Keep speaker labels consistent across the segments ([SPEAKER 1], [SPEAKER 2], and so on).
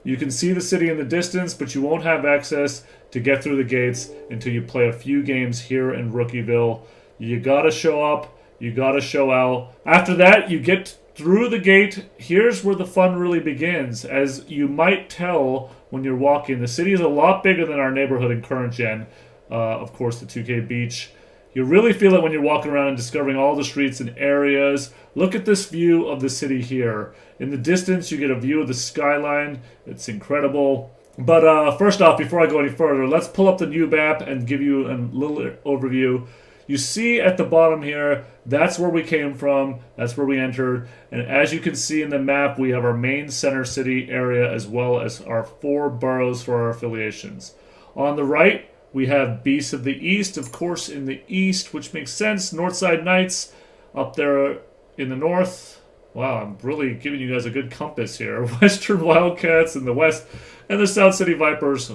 [SPEAKER 1] You can see the city in the distance, but you won't have access to get through the gates until you play a few games here in Rookieville. You gotta show up, you gotta show out. After that, you get through the gate. Here's where the fun really begins. As you might tell when you're walking, the city is a lot bigger than our neighborhood in current gen. Of course, the 2K Beach. You really feel it when you're walking around and discovering all the streets and areas. Look at this view of the city here. In the distance, you get a view of the skyline. It's incredible. But first off, before I go any further, let's pull up the new map and give you a little overview. You see at the bottom here, that's where we came from. That's where we entered. And as you can see in the map, we have our main center city area as well as our 4 boroughs for our affiliations. On the right, we have Beasts of the East, of course, in the east, which makes sense. Northside Knights up there in the north. Wow, I'm really giving you guys a good compass here. Western Wildcats in the west, and the South City Vipers.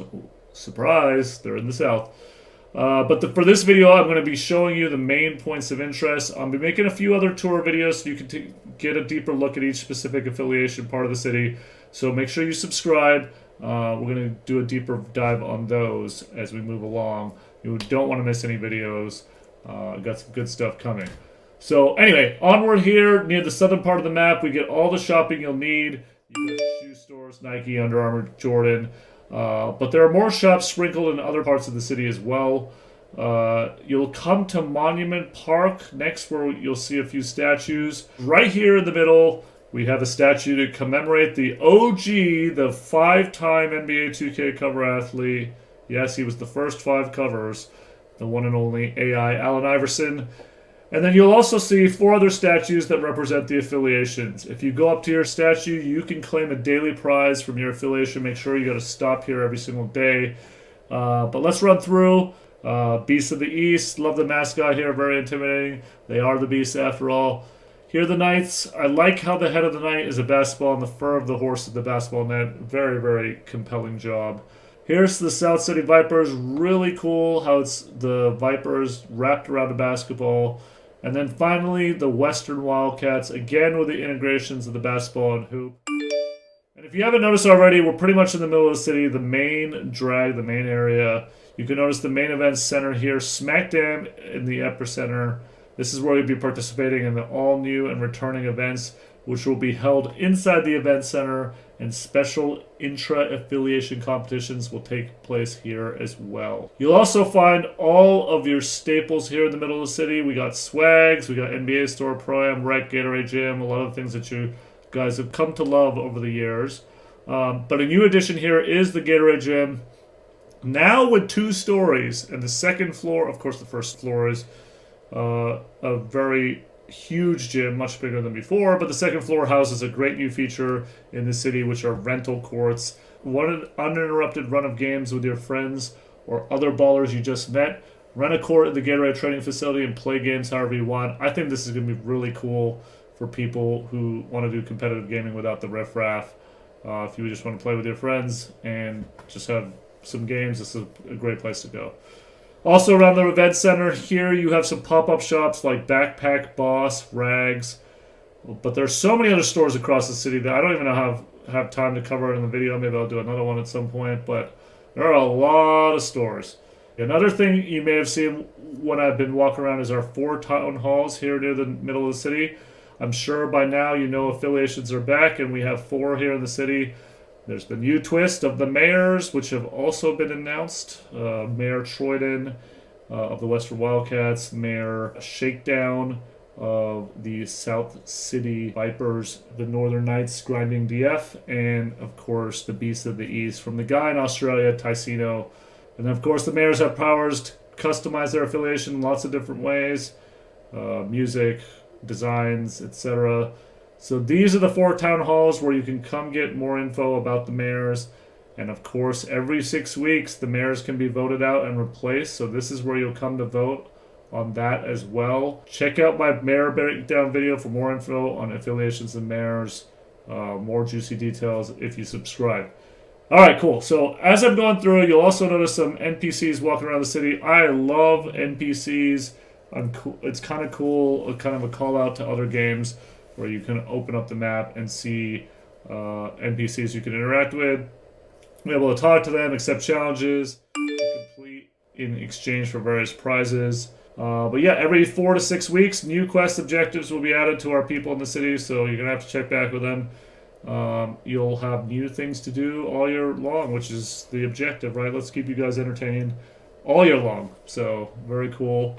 [SPEAKER 1] Surprise, they're in the south. For this video, I'm going to be showing you the main points of interest. I'll be making a few other tour videos so you can get a deeper look at each specific affiliation part of the city. So make sure you subscribe. We're going to do a deeper dive on those as we move along. You don't want to miss any videos. Got some good stuff coming. So anyway, onward here near the southern part of the map, we get all the shopping you'll need. You go to shoe stores, Nike, Under Armour, Jordan. But there are more shops sprinkled in other parts of the city as well. You'll come to Monument Park next, where you'll see a few statues. Right here in the middle, we have a statue to commemorate the OG, the 5-time NBA 2K cover athlete. Yes, he was the first 5 covers. The one and only AI Allen Iverson. And then you'll also see 4 other statues that represent the affiliations. If you go up to your statue, you can claim a daily prize from your affiliation. Make sure you got to stop here every single day. But let's run through. Beasts of the East. Love the mascot here. Very intimidating. They are the Beasts after all. Here are the Knights. I like how the head of the Knight is a basketball and the fur of the horse is the basketball net. Very, very compelling job. Here's the South City Vipers. Really cool how it's the Vipers wrapped around a basketball. And then finally, the Western Wildcats, again with the integrations of the basketball and hoop. And if you haven't noticed already, we're pretty much in the middle of the city, the main drag, the main area. You can notice the main event center here, smack dab in the epicenter. This is where you'll be participating in the all-new and returning events, which will be held inside the event center, and special intra-affiliation competitions will take place here as well. You'll also find all of your staples here in the middle of the city. We got swags, we got NBA Store, Pro-Am, Rec, Gatorade Gym, a lot of things that you guys have come to love over the years. But a new addition here is the Gatorade Gym, now with 2 stories. And the second floor, of course the first floor is a very huge gym, much bigger than before, but the second floor houses a great new feature in the city, which are rental courts. Want an uninterrupted run of games with your friends or other ballers you just met? Rent a court at the Gatorade training facility and play games however you want. I think this is going to be really cool for people who want to do competitive gaming without the riffraff. If you just want to play with your friends and just have some games, this is a great place to go. Also around the event center here, you have some pop-up shops like Backpack Boss, Rags. But there's so many other stores across the city that I don't even know have time to cover it in the video. Maybe I'll do another one at some point. But there are a lot of stores. Another thing you may have seen when I've been walking around is our 4 town halls here near the middle of the city. I'm sure by now you know affiliations are back, and we have 4 here in the city. There's the new twist of the mayors, which have also been announced. Mayor Troyden of the Western Wildcats, Mayor Shakedown of the South City Vipers, the Northern Knights, Grinding DF, and of course the Beasts of the East from the guy in Australia, Ticino. And of course the mayors have powers to customize their affiliation in lots of different ways. Music, designs, etc. So these are the 4 town halls where you can come get more info about the mayors. And of course, every 6 weeks, the mayors can be voted out and replaced. So this is where you'll come to vote on that as well. Check out my mayor breakdown video for more info on affiliations and mayors. More juicy details if you subscribe. Alright, cool. So as I'm going through, you'll also notice some NPCs walking around the city. I love NPCs. It's kind of cool, kind of a call out to other games where you can open up the map and see NPCs you can interact with. Be able to talk to them, accept challenges, complete in exchange for various prizes. But yeah, every 4 to 6 weeks, new quest objectives will be added to our people in the city, so you're going to have to check back with them. You'll have new things to do all year long, which is the objective, right? Let's keep you guys entertained all year long. So, very cool.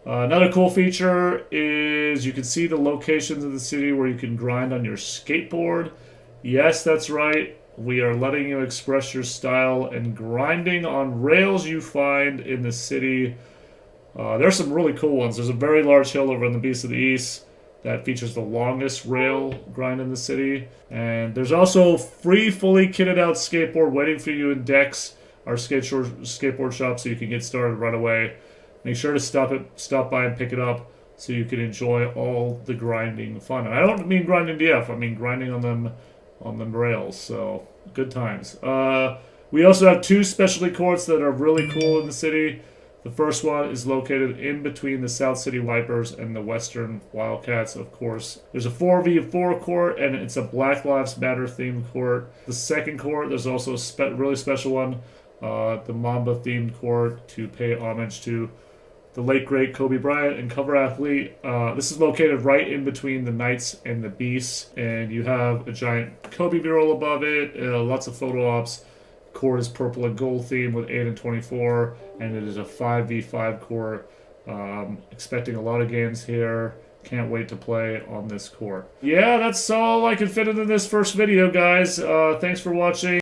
[SPEAKER 1] Another cool feature is you can see the locations of the city where you can grind on your skateboard. Yes, that's right. We are letting you express your style and grinding on rails you find in the city. There's some really cool ones. There's a very large hill over in the Beast of the East that features the longest rail grind in the city. And there's also free, fully kitted out skateboard waiting for you in Dex, our skateboard shop, so you can get started right away. Make sure to stop by and pick it up so you can enjoy all the grinding fun. And I don't mean grinding DF, I mean grinding on them rails. So good times. We also have 2 specialty courts that are really cool in the city. The first one is located in between the South City Vipers and the Western Wildcats, of course. There's a 4v4 court, and it's a Black Lives Matter themed court. The second court, there's also a really special one, the Mamba themed court, to pay homage to the late great Kobe Bryant and cover athlete. This is located right in between the Knights and the Beasts, and you have a giant Kobe mural above it, lots of photo ops. Court is purple and gold theme with 8 and 24, and it is a 5v5 court. Expecting a lot of games here. Can't wait to play on this court. Yeah, that's all I can fit into this first video, guys. Thanks for watching.